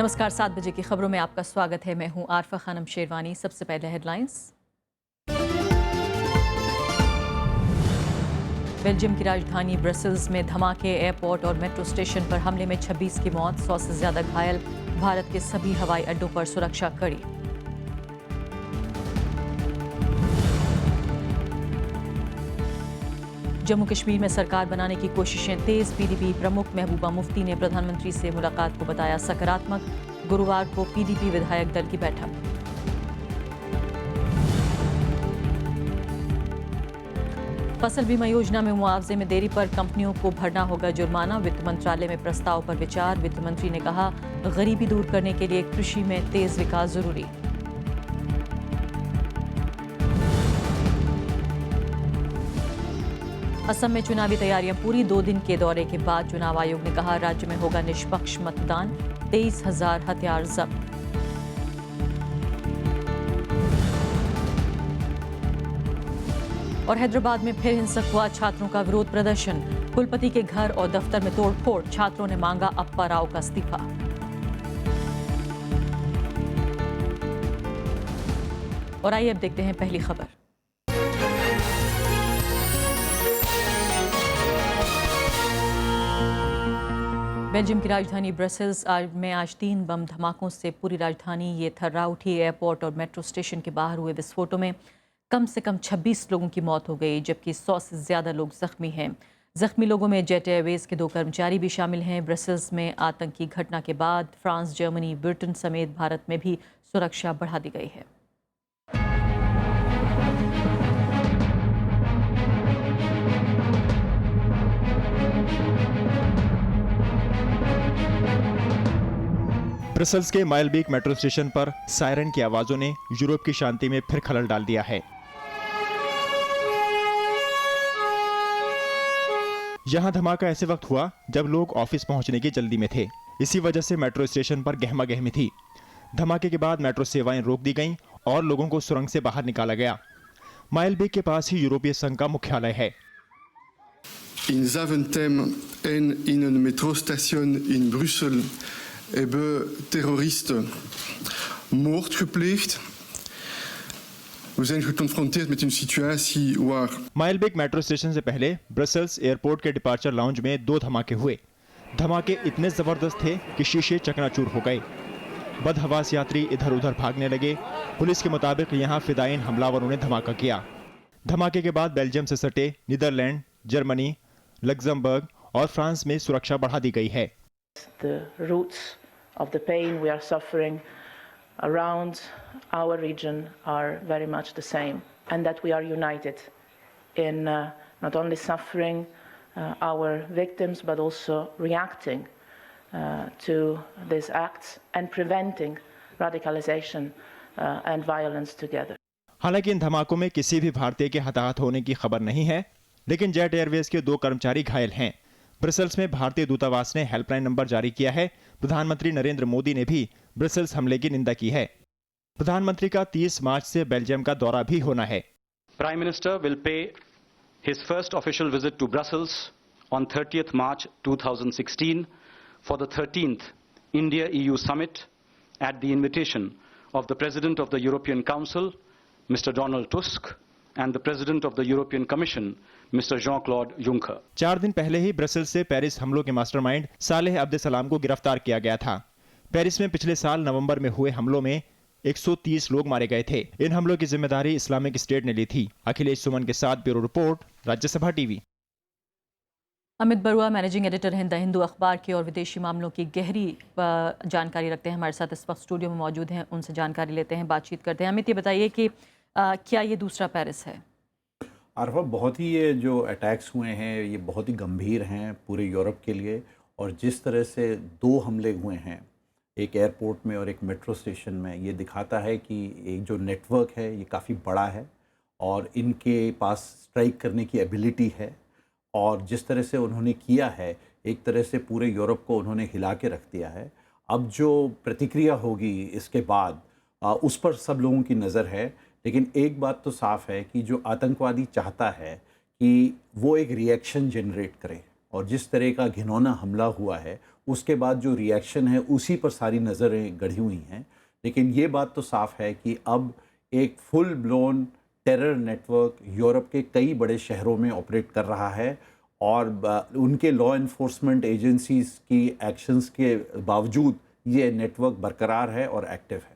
नमस्कार, 7 बजे की खबरों में आपका स्वागत है। मैं हूं आरफा खानम शेरवानी। सबसे पहले हेडलाइंस। बेल्जियम की राजधानी ब्रसेल्स में धमाके, एयरपोर्ट और मेट्रो स्टेशन पर हमले में 26 की मौत, 100 से ज्यादा घायल। भारत के सभी हवाई अड्डों पर सुरक्षा कड़ी। जम्मू कश्मीर में सरकार बनाने की कोशिशें तेज। पीडीपी प्रमुख महबूबा मुफ्ती ने प्रधानमंत्री से मुलाकात को बताया सकारात्मक। गुरुवार को पीडीपी विधायक दल की बैठक। फसल बीमा योजना में मुआवजे में देरी पर कंपनियों को भरना होगा जुर्माना। वित्त मंत्रालय में प्रस्ताव पर विचार। वित्त मंत्री ने कहा, गरीबी दूर करने के लिए कृषि में तेज विकास जरूरी। असम में चुनावी तैयारियां पूरी। 2 दिन के दौरे के बाद चुनाव आयोग ने कहा, राज्य में होगा निष्पक्ष मतदान। 23,000 हथियार जब्त। और हैदराबाद में फिर हिंसक हुआ, छात्रों का विरोध प्रदर्शन। कुलपति के घर और दफ्तर में तोड़फोड़। छात्रों ने मांगा अप्पा राव का इस्तीफा। और आइए अब देखते हैं पहली खबर। बेल्जियम की राजधानी ब्रसेल्स में आज 3 बम धमाकों से पूरी राजधानी ये थर्रा उठी। एयरपोर्ट और मेट्रो स्टेशन के बाहर हुए विस्फोटों में कम से कम 26 लोगों की मौत हो गई, जबकि 100 से ज़्यादा लोग जख्मी हैं। जख्मी लोगों में जेट एयरवेज के 2 कर्मचारी भी शामिल हैं। ब्रसेल्स में आतंकी घटना के बाद फ्रांस, जर्मनी, ब्रिटेन समेत भारत में भी सुरक्षा बढ़ा दी गई है। ब्रसेल्स के माइलबेक मेट्रो स्टेशन पर सायरन की आवाजों ने यूरोप की शांति में फिर खलल डाल दिया है। यहां धमाका ऐसे वक्त हुआ जब लोग ऑफिस पहुंचने की जल्दी में थे। इसी वजह से मेट्रो स्टेशन पर गहमा गहमी थी। धमाके के बाद मेट्रो सेवाएं रोक दी गईं और लोगों को सुरंग से बाहर निकाला गया। माइलबेक के पास ही यूरोपीय संघ का मुख्यालय है। In Zaventem en in een metrostation in Brussel hebben terroristen moord gepleegd. We zijn geconfronteerd met een situatie waar Maelbeek metro station से पहले ब्रसेल्स एयरपोर्ट के डिपार्चर लाउंज में 2 धमाके हुए। धमाके इतने जबरदस्त थे कि शीशे चकनाचूर हो गए। बदहवास यात्री इधर उधर भागने लगे। पुलिस के मुताबिक यहां फिदायीन हमलावरों ने धमाका किया। धमाके के बाद बेल्जियम से सटे नीदरलैंड, जर्मनी, लग्जमबर्ग और फ्रांस में सुरक्षा बढ़ा दी गई है। The roots of the pain we are suffering around our region are very much the same, and that we are united in not only suffering our victims but also reacting to these acts and preventing radicalization and violence together. हालांकि इन धमाकों में किसी भी भारतीय के हताहत होने की खबर नहीं है, लेकिन जेट एयरवेज के 2 कर्मचारी घायल हैं। ब्रसेल्स में भारतीय दूतावास ने हेल्पलाइन नंबर जारी किया है। प्रधानमंत्री नरेंद्र मोदी ने भी ब्रसेल्स हमले की निंदा की है। प्रधानमंत्री का 30 मार्च से बेल्जियम का दौरा भी होना है। Prime Minister will pay his first official visit to Brussels on 30th March 2016 for the 13th India-EU Summit at the invitation of the President of the European Council, Mr. Donald Tusk, and the President of the European Commission, Mr. Jean-Claude Juncker. 4 दिन पहले ही Brussels से Paris हमलों के mastermind Saleh अब्देसलाम को गिरफ्तार किया गया था। पेरिस में पिछले साल नवंबर में हुए हमलों में 130 लोग मारे गए थे। इन हमलों की जिम्मेदारी इस्लामिक स्टेट ने ली थी। अखिलेश सुमन के साथ bureau report, Rajya Sabha TV. Amit Barua managing editor हैं द हिंदू अखबार के और विदेशी मामलों की गहरी जानकारी रखते हैं। हमारे साथ इस वक्त स्टूडियो में मौजूद हैं, उनसे जानकारी लेते हैं, बातचीत करते हैं। अमित, ये बताइए कि क्या ये दूसरा पेरिस है? आरफा, बहुत ही ये जो अटैक्स हुए हैं ये बहुत ही गंभीर हैं पूरे यूरोप के लिए। और जिस तरह से 2 हमले हुए हैं, एक एयरपोर्ट में और एक मेट्रो स्टेशन में, ये दिखाता है कि एक जो नेटवर्क है ये काफ़ी बड़ा है और इनके पास स्ट्राइक करने की एबिलिटी है। और जिस तरह से उन्होंने किया है, एक तरह से पूरे यूरोप को उन्होंने हिला के रख दिया है। अब जो प्रतिक्रिया होगी इसके बाद उस पर सब लोगों की नज़र है। लेकिन एक बात तो साफ़ है कि जो आतंकवादी चाहता है कि वो एक रिएक्शन जनरेट करे, और जिस तरह का घिनौना हमला हुआ है उसके बाद जो रिएक्शन है उसी पर सारी नज़रें गढ़ी हुई हैं। लेकिन ये बात तो साफ है कि अब एक full blown terror network Europe के कई बड़े शहरों में ऑपरेट कर रहा है और उनके लॉ इन्फोर्समेंट एजेंसीज की एक्शंस के बावजूद ये नेटवर्क बरकरार है और एक्टिव है।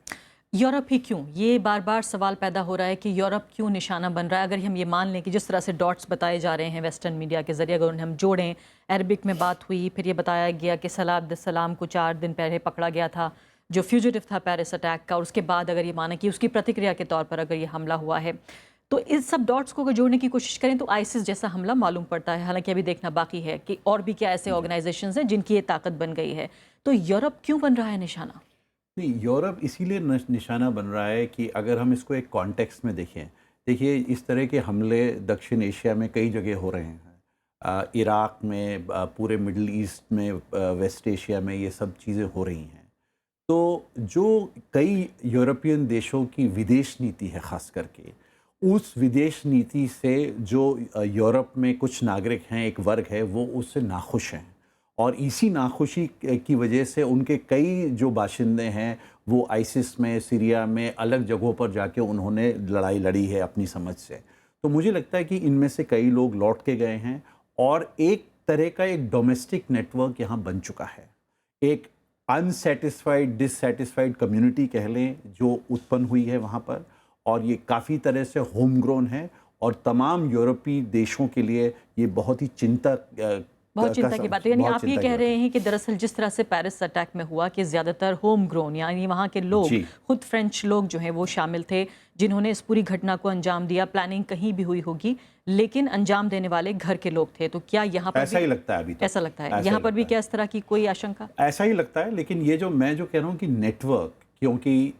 यूरोप ही क्यों? ये बार बार सवाल पैदा हो रहा है कि यूरोप क्यों निशाना बन रहा है। अगर हम ये मान लें कि जिस तरह से डॉट्स बताए जा रहे हैं वेस्टर्न मीडिया के जरिए, अगर उन्हें हम जोड़ें, अरबिक में बात हुई, फिर ये बताया गया कि सलाह अब्दुल सलाम को 4 दिन पहले पकड़ा गया था जो फ्यूजिटिव था पेरिस अटैक का, और उसके बाद अगर ये माना कि उसकी प्रतिक्रिया के तौर पर अगर ये हमला हुआ है, तो इस सब डॉट्स को अगर जोड़ने की कोशिश करें तो आईसिस जैसा हमला मालूम पड़ता है। हालांकि अभी देखना बाकी है कि और भी क्या ऐसे ऑर्गेनाइजेशंस हैं जिनकी ये ताकत बन गई है। तो यूरोप क्यों बन रहा है निशाना? नहीं, यूरोप इसीलिए निशाना बन रहा है कि अगर हम इसको एक कॉन्टेक्स्ट में देखें, देखिए इस तरह के हमले दक्षिण एशिया में कई जगह हो रहे हैं, इराक़ में, पूरे मिडल ईस्ट में, वेस्ट एशिया में ये सब चीज़ें हो रही हैं। तो जो कई यूरोपियन देशों की विदेश नीति है ख़ास करके, उस विदेश नीति से जो यूरोप में कुछ नागरिक हैं, एक वर्ग है, वो उससे नाखुश हैं और इसी नाखुशी की वजह से उनके कई जो बाशिंदे हैं वो आईसिस में, सीरिया में, अलग जगहों पर जाके उन्होंने लड़ाई लड़ी है अपनी समझ से। तो मुझे लगता है कि इनमें से कई लोग लौट के गए हैं और एक तरह का एक डोमेस्टिक नेटवर्क यहाँ बन चुका है। एक अनसेटिस्फाइड, डिससेटिस्फाइड कम्युनिटी कह लें जो उत्पन्न हुई है वहाँ पर, और ये काफ़ी तरह से होम ग्रोन है और तमाम यूरोपीय देशों के लिए ये बहुत ही बहुत चिंता की बात है। यानी आप ये कह रहे हैं कि दरअसल जिस तरह से पेरिस अटैक में हुआ कि ज़्यादातर होम ग्रोन, यानी वहाँ के लोग, खुद फ्रेंच लोग जो हैं वो शामिल थे जिन्होंने इस पूरी घटना को अंजाम दिया। प्लानिंग कहीं भी हुई होगी लेकिन अंजाम देने वाले घर के लोग थे। तो क्या यहाँ पर ऐसा ही लगता है? अभी तो ऐसा लगता है यहाँ पर भी क्या इस तरह की कोई आशंका? ऐसा ही लगता है, लेकिन ये जो मैं जो कह रहा हूँ कि नेटवर्क, क्योंकि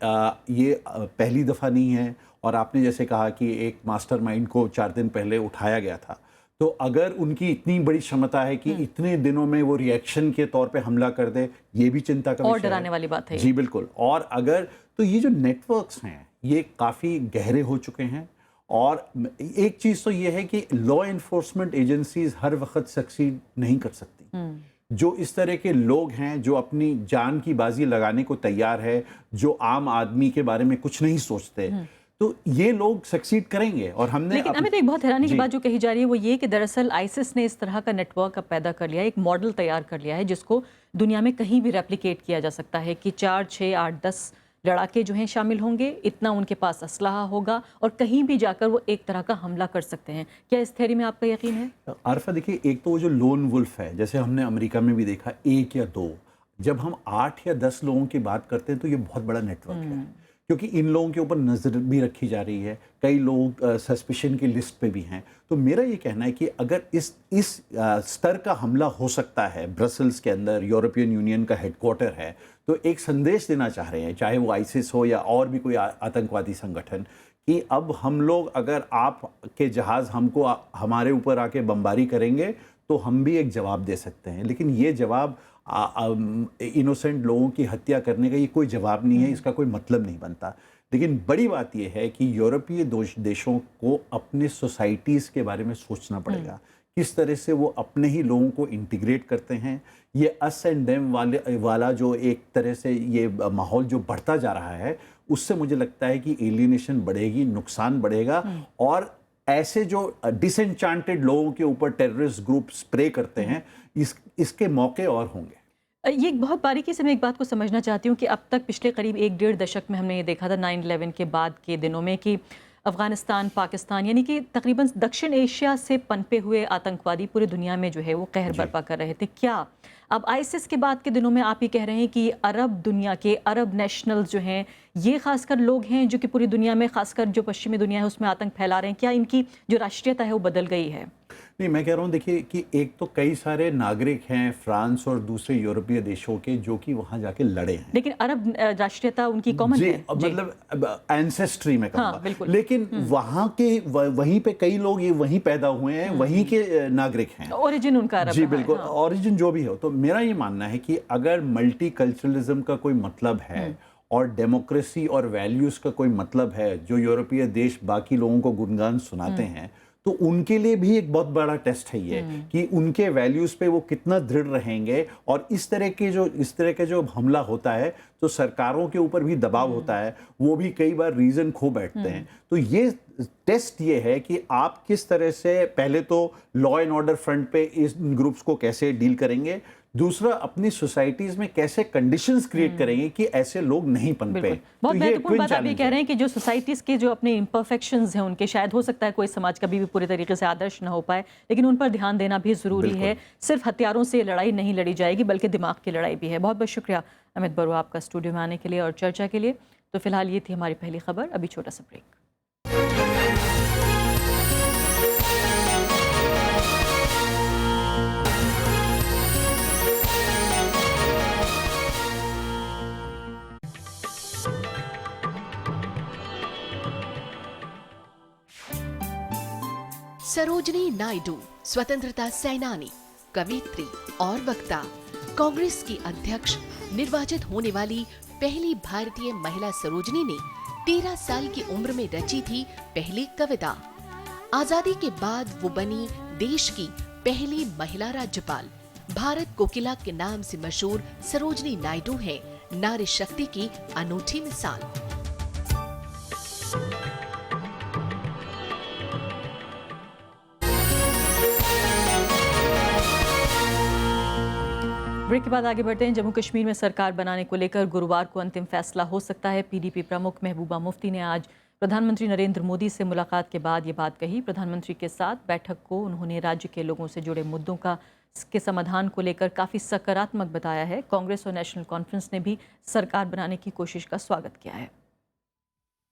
ये पहली दफ़ा नहीं है और आपने जैसे कहा कि एक मास्टरमाइंड को 4 दिन पहले उठाया गया था, तो अगर उनकी इतनी बड़ी क्षमता है कि इतने दिनों में वो रिएक्शन के तौर पे हमला कर दे, ये भी चिंता का और विषय डराने वाली बात है। जी बिल्कुल। और अगर तो ये जो नेटवर्क्स हैं ये काफ़ी गहरे हो चुके हैं और एक चीज़ तो ये है कि लॉ इन्फोर्समेंट एजेंसीज हर वक्त सक्सीड नहीं कर सकती। जो इस तरह के लोग हैं जो अपनी जान की बाजी लगाने को तैयार है, जो आम आदमी के बारे में कुछ नहीं सोचते, तो ये लोग सक्सीड करेंगे। और हमने लेकिन अमित, एक बहुत हैरानी की बात जो कही जा रही है वो ये कि दरअसल आईसिस ने इस तरह का नेटवर्क अब पैदा कर लिया है, एक मॉडल तैयार कर लिया है जिसको दुनिया में कहीं भी रेप्लिकेट किया जा सकता है कि 4, 6, 8, 10 लड़ाके जो हैं शामिल होंगे, इतना उनके पास असलहा होगा और कहीं भी जाकर वो एक तरह का हमला कर सकते हैं। क्या इस थ्योरी में आपका यकीन है? आरफा, देखिए, एक तो वो जो लोन वुल्फ है, जैसे हमने अमेरिका में भी देखा, 1 या 2, जब हम 8 या 10 लोगों की बात करते हैं तो ये बहुत बड़ा नेटवर्क है, क्योंकि इन लोगों के ऊपर नज़र भी रखी जा रही है, कई लोग सस्पिशन की लिस्ट पे भी हैं। तो मेरा ये कहना है कि अगर इस स्तर का हमला हो सकता है, ब्रसल्स के अंदर यूरोपियन यूनियन का हेडक्वार्टर है, तो एक संदेश देना चाह रहे हैं, चाहे वो आईसिस हो या और भी कोई आतंकवादी संगठन, कि अब हम लोग, अगर आपके जहाज़ हमको हमारे ऊपर आके बमबारी करेंगे तो हम भी एक जवाब दे सकते हैं। लेकिन ये जवाब इनोसेंट लोगों की हत्या करने का ये कोई जवाब नहीं है, इसका कोई मतलब नहीं बनता। लेकिन बड़ी बात यह है कि यूरोपीय देशों को अपने सोसाइटीज़ के बारे में सोचना पड़ेगा, किस तरह से वो अपने ही लोगों को इंटीग्रेट करते हैं। ये अस एंड देम वाला जो एक तरह से ये माहौल जो बढ़ता जा रहा है, उससे मुझे लगता है कि एलियनेशन बढ़ेगी, नुकसान बढ़ेगा और ऐसे जो डिसएन्चांटेड लोगों के ऊपर टेररिस्ट ग्रुप स्प्रे करते हैं, इसके मौके और होंगे। ये बहुत बारीकी से मैं एक बात को समझना चाहती हूँ कि अब तक पिछले करीब 1-1.5 दशक में हमने ये देखा था 9/11 के बाद के दिनों में कि अफ़गानिस्तान, पाकिस्तान, यानी कि तकरीबन दक्षिण एशिया से पनपे हुए आतंकवादी पूरी दुनिया में जो है वो कहर बर्पा कर रहे थे। क्या अब आईसिस के बाद के दिनों में आप ये कह रहे हैं कि अरब दुनिया के, अरब नेशनल्स जो हैं, ये खासकर लोग हैं जो कि पूरी दुनिया में, खासकर जो पश्चिमी दुनिया है उसमें आतंक फैला रहे हैं? क्या इनकी जो राष्ट्रीयता है वो बदल गई है? नहीं, मैं कह रहा हूँ, देखिए कि एक तो कई सारे नागरिक हैं फ्रांस और दूसरे यूरोपीय देशों के जो कि वहाँ जाके लड़े हैं, लेकिन अरब राष्ट्रीयता उनकी कॉमन है, मतलब एंसेस्ट्री में कहूँगा। बिल्कुल। लेकिन वहाँ के वहीं पे कई लोग ये वहीं पैदा हुए हैं, वहीं के नागरिक हैं, ओरिजिन उनका अरब जी बिल्कुल, ओरिजिन जो भी हो। तो मेरा ये मानना है कि अगर मल्टी कल्चरलिज्म का कोई मतलब है और डेमोक्रेसी और वैल्यूज़ का कोई मतलब है जो यूरोपीय देश बाकी लोगों को गुणगान सुनाते हैं, तो उनके लिए भी एक बहुत बड़ा टेस्ट है ये कि उनके वैल्यूज पे वो कितना दृढ़ रहेंगे। और इस तरह के जो हमला होता है तो सरकारों के ऊपर भी दबाव होता है, वो भी कई बार रीजन खो बैठते हैं। तो ये टेस्ट ये है कि आप किस तरह से पहले तो लॉ एंड ऑर्डर फ्रंट पे इस ग्रुप्स को कैसे डील करेंगे, दूसरा अपनी सोसाइटीज में कैसे कंडीशंस क्रिएट करेंगे कि ऐसे लोग नहीं पनपे। बहुत महत्वपूर्ण बात आप ये कह रहे हैं कि जो सोसाइटीज के जो अपने इम्परफेक्शंस हैं उनके, शायद हो सकता है कोई समाज कभी भी पूरे तरीके से आदर्श ना हो पाए, लेकिन उन पर ध्यान देना भी जरूरी है। सिर्फ हथियारों से लड़ाई नहीं लड़ी जाएगी बल्कि दिमाग की लड़ाई भी है। बहुत बहुत शुक्रिया अमित बरुआ आपका स्टूडियो में आने के लिए और चर्चा के लिए। तो फिलहाल ये थी हमारी पहली खबर, अभी छोटा सा ब्रेक। सरोजनी नायडू स्वतंत्रता सेनानी, कवयित्री और वक्ता, कांग्रेस की अध्यक्ष निर्वाचित होने वाली पहली भारतीय महिला सरोजनी ने 13 साल की उम्र में रची थी पहली कविता। आजादी के बाद वो बनी देश की पहली महिला राज्यपाल। भारत कोकिला के नाम से मशहूर सरोजनी नायडू है नारी शक्ति की अनूठी मिसाल। ब्रेक के बाद आगे बढ़ते हैं। जम्मू कश्मीर में सरकार बनाने को लेकर गुरुवार को अंतिम फैसला हो सकता है। पीडीपी प्रमुख महबूबा मुफ्ती ने आज प्रधानमंत्री नरेंद्र मोदी से मुलाकात के बाद ये बात कही। प्रधानमंत्री के साथ बैठक को उन्होंने राज्य के लोगों से जुड़े मुद्दों के समाधान को लेकर काफ़ी सकारात्मक बताया है। कांग्रेस और नेशनल कॉन्फ्रेंस ने भी सरकार बनाने की कोशिश का स्वागत किया है।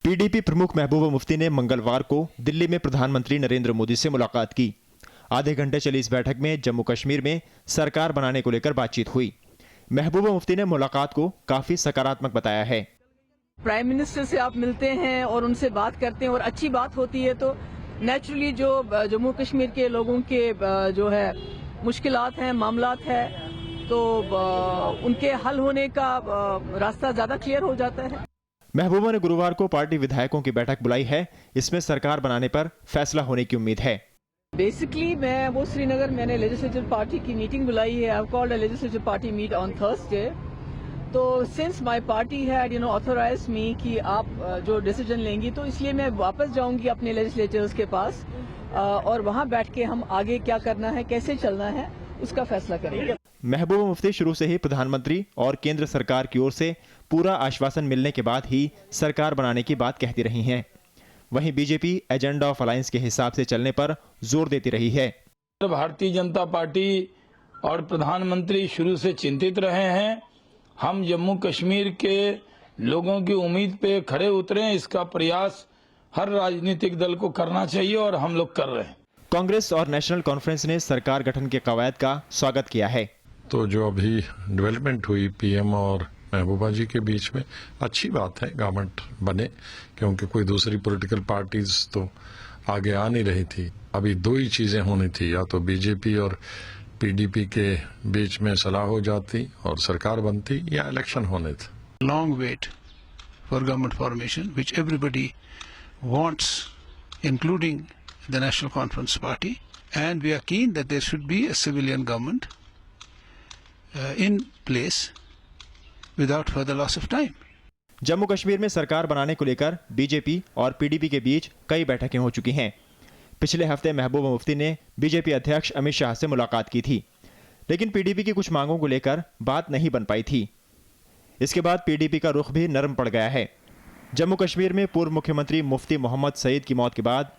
पीडीपी प्रमुख महबूबा मुफ्ती ने मंगलवार को दिल्ली में प्रधानमंत्री नरेंद्र मोदी से मुलाकात की। आधे घंटे चली इस बैठक में जम्मू कश्मीर में सरकार बनाने को लेकर बातचीत हुई। महबूबा मुफ्ती ने मुलाकात को काफी सकारात्मक बताया है। प्राइम मिनिस्टर से आप मिलते हैं और उनसे बात करते हैं और अच्छी बात होती है तो नेचुरली जो जम्मू कश्मीर के लोगों के जो है मुश्किलात हैं, मामलात है, तो उनके हल होने का रास्ता ज्यादा क्लियर हो जाता है। महबूबा ने गुरुवार को पार्टी विधायकों की बैठक बुलाई है। इसमें सरकार बनाने पर फैसला होने की उम्मीद है। बेसिकली मैंने लेजिस्लेटिव पार्टी की मीटिंग बुलाई है। I called a legislative party meet on Thursday. तो since my party had authorised me कि आप जो डिसीजन लेंगी, तो इसलिए मैं वापस जाऊंगी अपने लेजिस्लेटर्स के पास और वहां बैठ के हम आगे क्या करना है, कैसे चलना है, उसका फैसला करेंगे। महबूबा मुफ्ती शुरू से ही प्रधानमंत्री और केंद्र सरकार की ओर से पूरा आश्वासन मिलने के बाद ही सरकार बनाने की बात कहती रही हैं। वहीं बीजेपी एजेंडा ऑफ अलायंस के हिसाब से चलने पर जोर देती रही है। भारतीय जनता पार्टी और प्रधानमंत्री शुरू से चिंतित रहे हैं। हम जम्मू कश्मीर के लोगों की उम्मीद पे खड़े उतरे हैं। इसका प्रयास हर राजनीतिक दल को करना चाहिए और हम लोग कर रहे हैं। कांग्रेस और नेशनल कॉन्फ्रेंस ने सरकार गठन के कवायद का स्वागत किया है। तो जो अभी डेवलपमेंट हुई पीएम और महबूबा जी के बीच में, अच्छी बात है गवर्नमेंट बने, क्योंकि कोई दूसरी पॉलिटिकल पार्टीज तो आगे आ नहीं रही थी। अभी दो ही चीजें होनी थी, या तो बीजेपी और पीडीपी के बीच में सलाह हो जाती और सरकार बनती, या इलेक्शन होने थे। Long wait for government formation which everybody wants including the National Conference party, and we are keen that there should be a civilian government in place without further loss of time. Jammu Kashmir में सरकार बनाने को लेकर BJP और PDP के बीच कई बैठकें हो चुकी हैं। पिछले हफ्ते महबूबा मुफ्ती ने बीजेपी अध्यक्ष अमित शाह से मुलाकात की थी, लेकिन पीडीपी की कुछ मांगों को लेकर बात नहीं बन पाई थी। इसके बाद पीडीपी का रुख भी नरम पड़ गया है। जम्मू कश्मीर में पूर्व मुख्यमंत्री मुफ्ती मोहम्मद सईद की मौत के बाद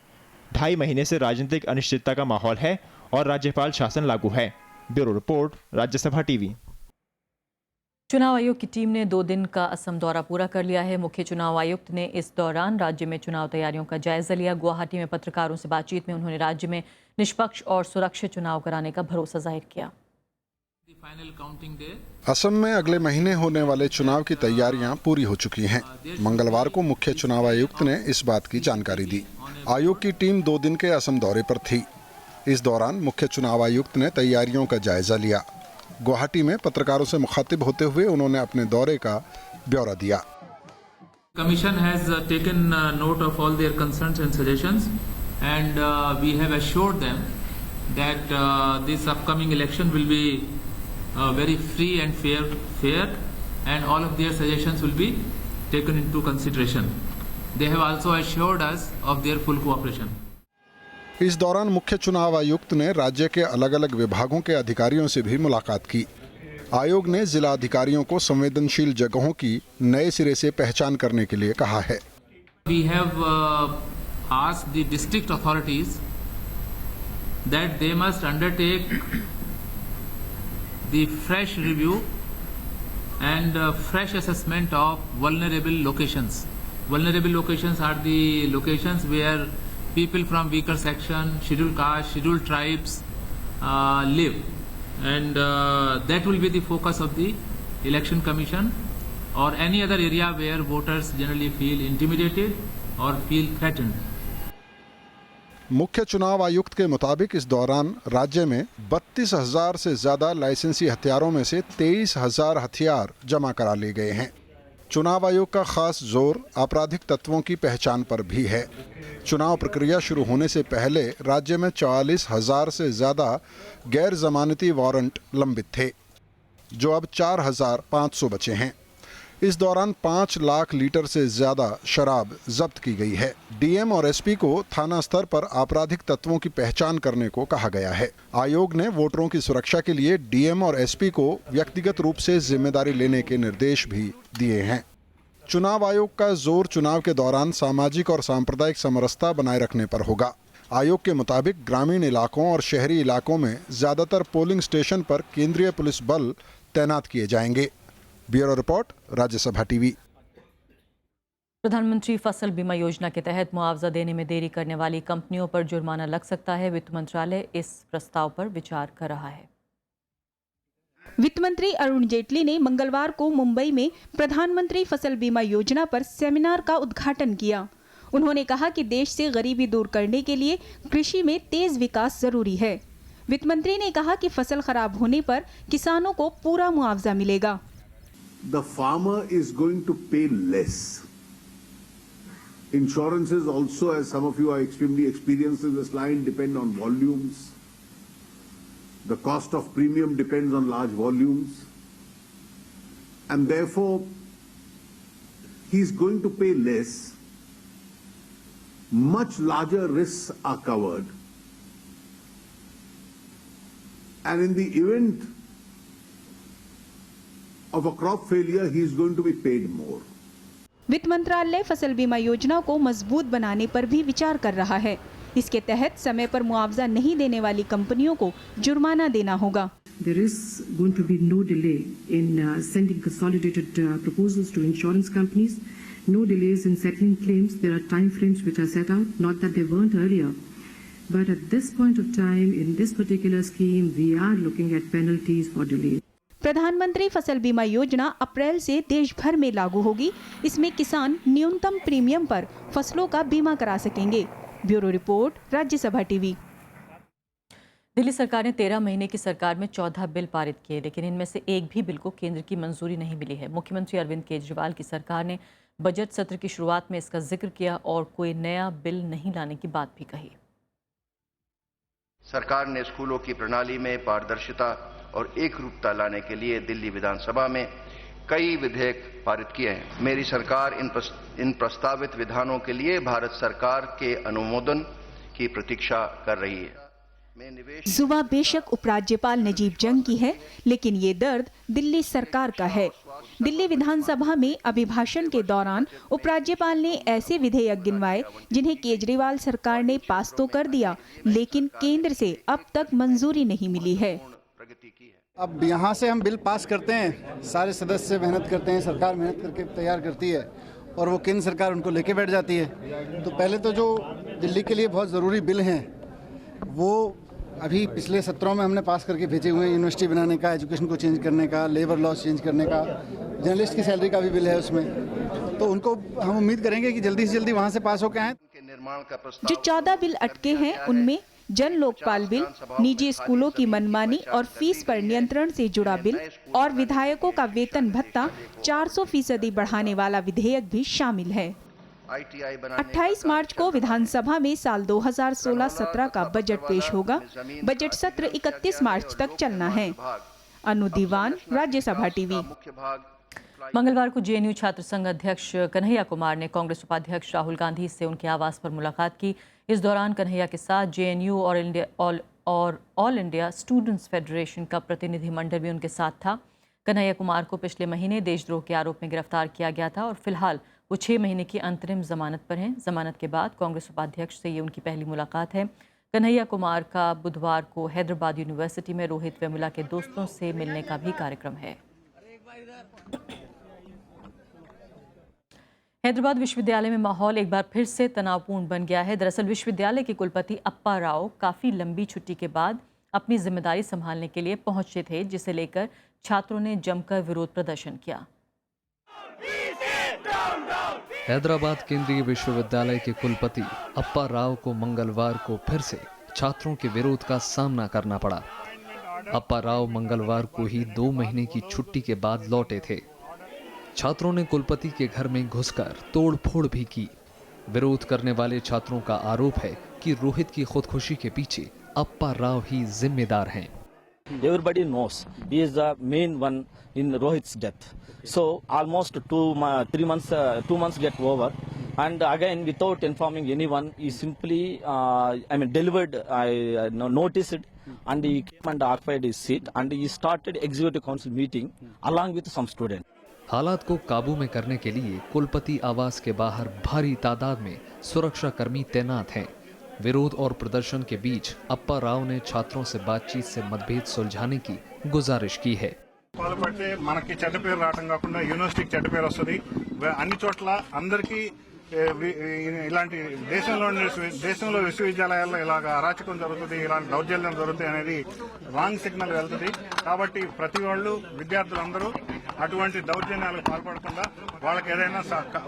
2.5 महीने से राजनीतिक अनिश्चितता का माहौल है और राज्यपाल शासन लागू है। Bureau report, Rajya Sabha TV. चुनाव आयोग की टीम ने 2 दिन का असम दौरा पूरा कर लिया है। मुख्य चुनाव आयुक्त ने इस दौरान राज्य में चुनाव तैयारियों का जायजा लिया। गुवाहाटी में पत्रकारों से बातचीत में उन्होंने राज्य में निष्पक्ष और सुरक्षित चुनाव कराने का भरोसा जाहिर किया। असम में अगले महीने होने वाले चुनाव की तैयारियां पूरी हो चुकी हैं। मंगलवार को मुख्य चुनाव आयुक्त ने इस बात की जानकारी दी। आयोग की टीम 2 दिन के असम दौरे पर थी। इस दौरान मुख्य चुनाव आयुक्त ने तैयारियों का जायजा लिया। गुवाहाटी में पत्रकारों से मुखातिब होते हुए उन्होंने अपने दौरे का ब्यौरा दिया। Commission has taken note of all their concerns and suggestions and we have assured them that this upcoming election will be very free and fair, and all of their suggestions will be taken into consideration. They have also assured us of their full cooperation. इस दौरान मुख्य चुनाव आयुक्त ने राज्य के अलग अलग विभागों के अधिकारियों से भी मुलाकात की। आयोग ने जिला अधिकारियों को संवेदनशील जगहों की नए सिरे से पहचान करने के लिए कहा है। We have asked the district authorities that they must undertake the fresh review and fresh assessment of vulnerable locations. Vulnerable locations are the locations where people from weaker section, scheduled caste, scheduled tribes live, and that will be the focus of the election commission, or any other area where voters generally feel intimidated or feel threatened. मुख्य चुनाव आयुक्त के मुताबिक इस दौरान राज्य में 32,000 से ज्यादा लाइसेंसी हथियारों में से 23,000 हथियार जमा करा लिए गए हैं। चुनाव आयोग का खास जोर आपराधिक तत्वों की पहचान पर भी है। चुनाव प्रक्रिया शुरू होने से पहले राज्य में 44,000 से ज्यादा गैर जमानती वारंट लंबित थे, जो अब 4,500 बचे हैं। इस दौरान 5 लाख लीटर से ज्यादा शराब जब्त की गई है। डीएम और एसपी को थाना स्तर पर आपराधिक तत्वों की पहचान करने को कहा गया है। आयोग ने वोटरों की सुरक्षा के लिए डीएम और एसपी को व्यक्तिगत रूप से जिम्मेदारी लेने के निर्देश भी दिए हैं। चुनाव आयोग का जोर चुनाव के दौरान सामाजिक और सांप्रदायिक समरसता बनाए रखने पर होगा। आयोग के मुताबिक ग्रामीण इलाकों और शहरी इलाकों में ज्यादातर पोलिंग स्टेशन पर केंद्रीय पुलिस बल तैनात किए जाएंगे। Bureau report, Rajya Sabha TV. प्रधानमंत्री फसल बीमा योजना के तहत मुआवजा देने में देरी करने वाली कंपनियों पर जुर्माना लग सकता है। वित्त मंत्रालय इस प्रस्ताव पर विचार कर रहा है। वित्त मंत्री अरुण जेटली ने मंगलवार को मुंबई में प्रधानमंत्री फसल बीमा योजना पर सेमिनार का उद्घाटन किया। उन्होंने कहा कि देश से गरीबी दूर करने के लिए कृषि में तेज विकास जरूरी है। वित्त मंत्री ने कहा कि फसल खराब होने पर किसानों को पूरा मुआवजा मिलेगा। The farmer is going to pay less. Insurances also, as some of you are extremely experienced in this line, depend on volumes. The cost of premium depends on large volumes. And therefore, he's going to pay less. Much larger risks are covered. And in the event of a crop failure, he is going to be paid more. वित्त मंत्रालय फसल बीमा योजना को मजबूत बनाने पर भी विचार कर रहा है। इसके तहत समय पर मुआवजा नहीं देने वाली कंपनियों को जुर्माना देना होगा। There is going to be no delay in sending consolidated proposals to insurance companies. No delays in settling claims. There are time frames which are set out. Not that they weren't earlier, but at this point of time, in this particular scheme, we are looking at penalties for delays. प्रधानमंत्री फसल बीमा योजना अप्रैल से देश भर में लागू होगी। इसमें किसान न्यूनतम प्रीमियम पर फसलों का बीमा करा सकेंगे। Bureau report, Rajya Sabha TV. Delhi सरकार ने 13 महीने की सरकार में 14 बिल पारित किए, लेकिन इनमें से एक भी बिल को केंद्र की मंजूरी नहीं मिली है। मुख्यमंत्री अरविंद केजरीवाल की सरकार ने बजट सत्र की शुरुआत में इसका जिक्र किया और कोई नया बिल नहीं लाने की बात भी कही। सरकार ने स्कूलों की प्रणाली में पारदर्शिता और एकरूपता लाने के लिए दिल्ली विधानसभा में कई विधेयक पारित किए हैं। मेरी सरकार इन प्रस्तावित विधानों के लिए भारत सरकार के अनुमोदन की प्रतीक्षा कर रही है। जुबा बेशक उपराज्यपाल नजीब जंग की है, लेकिन ये दर्द दिल्ली सरकार का है। दिल्ली विधानसभा में अभिभाषण के दौरान उपराज्यपाल ने ऐसे विधेयक गिनवाए जिन्हें केजरीवाल सरकार ने पास तो कर दिया, लेकिन केंद्र से अब तक मंजूरी नहीं मिली है। अब यहाँ से हम बिल पास करते हैं, सारे सदस्य मेहनत करते हैं, सरकार मेहनत करके तैयार करती है और वो केंद्र सरकार उनको लेके बैठ जाती है। तो पहले तो जो दिल्ली के लिए बहुत ज़रूरी बिल हैं वो अभी पिछले सत्रों में हमने पास करके भेजे हुए हैं। यूनिवर्सिटी बनाने का, एजुकेशन को चेंज करने का, लेबर लॉज चेंज करने का, जर्नलिस्ट की सैलरी का भी बिल है उसमें। तो उनको हम उम्मीद करेंगे कि जल्दी से जल्दी वहाँ से पास होकर आएँ। जो 14 बिल अटके हैं उनमें जन लोकपाल बिल, निजी स्कूलों की मनमानी और फीस पर नियंत्रण से जुड़ा बिल और विधायकों का वेतन भत्ता 400% बढ़ाने वाला विधेयक भी शामिल है। ITI बनाने 28 मार्च को विधानसभा में साल 2016-17 का बजट पेश होगा। बजट सत्र 31 मार्च तक चलना है। अनु दीवान, राज्यसभा टीवी। मंगलवार को जेएनयू छात्र संघ अध्यक्ष कन्हैया कुमार ने कांग्रेस उपाध्यक्ष राहुल गांधी से उनके आवास पर मुलाकात की। इस दौरान कन्हैया के साथ जेएनयू और ऑल इंडिया स्टूडेंट्स फेडरेशन का प्रतिनिधिमंडल भी उनके साथ था। कन्हैया कुमार को पिछले महीने देशद्रोह के आरोप में गिरफ्तार किया गया था और फिलहाल वो 6 महीने की अंतरिम जमानत पर हैं। जमानत के बाद कांग्रेस उपाध्यक्ष से ये उनकी पहली मुलाकात है। कन्हैया कुमार का बुधवार को हैदराबाद यूनिवर्सिटी में रोहित वेमुला के दोस्तों से मिलने का भी कार्यक्रम है। हैदराबाद विश्वविद्यालय में माहौल एक बार फिर से तनावपूर्ण बन गया है। दरअसल विश्वविद्यालय के कुलपति अप्पा राव काफ़ी लंबी छुट्टी के बाद अपनी जिम्मेदारी संभालने के लिए पहुंचे थे, जिसे लेकर छात्रों ने जमकर विरोध प्रदर्शन किया। हैदराबाद केंद्रीय विश्वविद्यालय के कुलपति अप्पा राव को मंगलवार को फिर से छात्रों के विरोध का सामना करना पड़ा। अप्पा राव मंगलवार को ही 2 महीने की छुट्टी के बाद लौटे थे। छात्रों ने कुलपति के घर में घुसकर तोड़फोड़ भी की। विरोध करने वाले छात्रों का आरोप है कि रोहित की खुदकुशी के पीछे अप्पा राव ही जिम्मेदार हैं। Everybody knows he is the main one in Rohit's death. So almost 2 months get over, and again without informing anyone, he simply delivered noticed, and he came and occupied his seat, and he started executive council meeting along with some students. हालात को काबू में करने के लिए कुलपति आवास के बाहर भारी तादाद में सुरक्षा कर्मी तैनात हैं। विरोध और प्रदर्शन के बीच अप्पा राव ने छात्रों से बातचीत से मतभेद सुलझाने की गुजारिश की है। పాల్పడితే మనకి చెడ్డ పేరు రావడం కాకుండా యూనివర్సిటీకి చెడ్డ పేరు వస్తుంది। అన్ని చోట్ల అందరికీ ఇలాంటి దేశంలో విశ్వవిద్యాలయాల్లో ఇలాగ అరాచకం జరుగుతుంది, ఇలాంటి దౌర్జన్యం జరుగుతుంది అనేది రాంగ్ సిగ్నల్ వెళ్తుంది। కాబట్టి ప్రతి వాళ్ళు విద్యార్థులందరూ అటువంటి దౌర్జన్యాలకు పాల్పడకుండా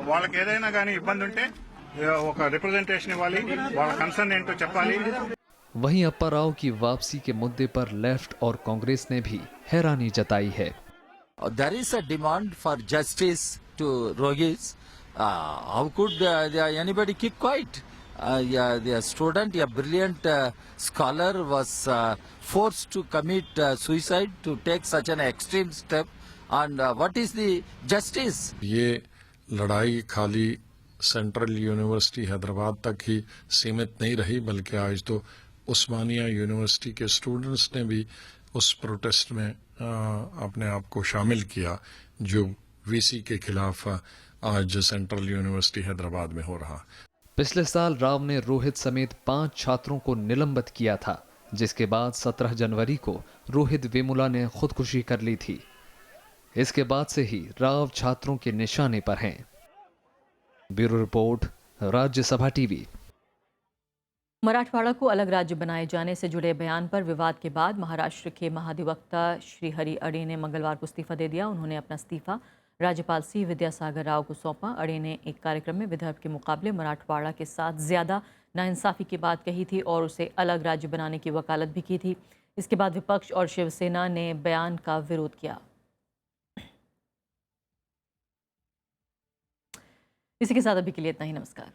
వాళ్ళకి ఏదైనా కానీ ఇబ్బంది ఉంటే ఒక రిప్రజెంటేషన్ ఇవ్వాలి, వాళ్ళ కన్సర్న్ ఏంటో చెప్పాలి। वहीं अप्पा राव की वापसी के मुद्दे पर लेफ्ट और कांग्रेस ने भी हैरानी जताई है। There is a demand for justice to Rohit. How could anybody keep quiet? The student, a brilliant scholar, was forced to commit suicide to take such an extreme step. And what is the justice? ये लड़ाई खाली central university Hyderabad तक ही सीमित नहीं रही, बल्कि आज तो उस्मानिया यूनिवर्सिटी के स्टूडेंट्स ने भी उस प्रोटेस्ट में अपने आप को शामिल किया जो वीसी के खिलाफ आज सेंट्रल यूनिवर्सिटी हैदराबाद में हो रहा। पिछले साल राव ने रोहित समेत 5 छात्रों को निलंबित किया था, जिसके बाद 17 जनवरी को रोहित वेमुला ने खुदकुशी कर ली थी। इसके बाद से ही राव छात्रों के निशाने पर हैं। Bureau report, Rajya Sabha TV. Marathwada को अलग राज्य बनाए जाने से जुड़े बयान पर विवाद के बाद महाराष्ट्र के महाधिवक्ता श्रीहरि अडे ने मंगलवार को इस्तीफा दे दिया। उन्होंने अपना इस्तीफा राज्यपाल सी विद्यासागर राव को सौंपा। अडे ने एक कार्यक्रम में विदर्भ के मुकाबले मराठवाड़ा के साथ ज़्यादा नाइंसाफ़ी की बात कही थी और उसे अलग राज्य बनाने की वकालत भी की थी। इसके बाद विपक्ष और शिवसेना ने बयान का विरोध किया। इसी के साथ अभी के लिए इतना ही। नमस्कार।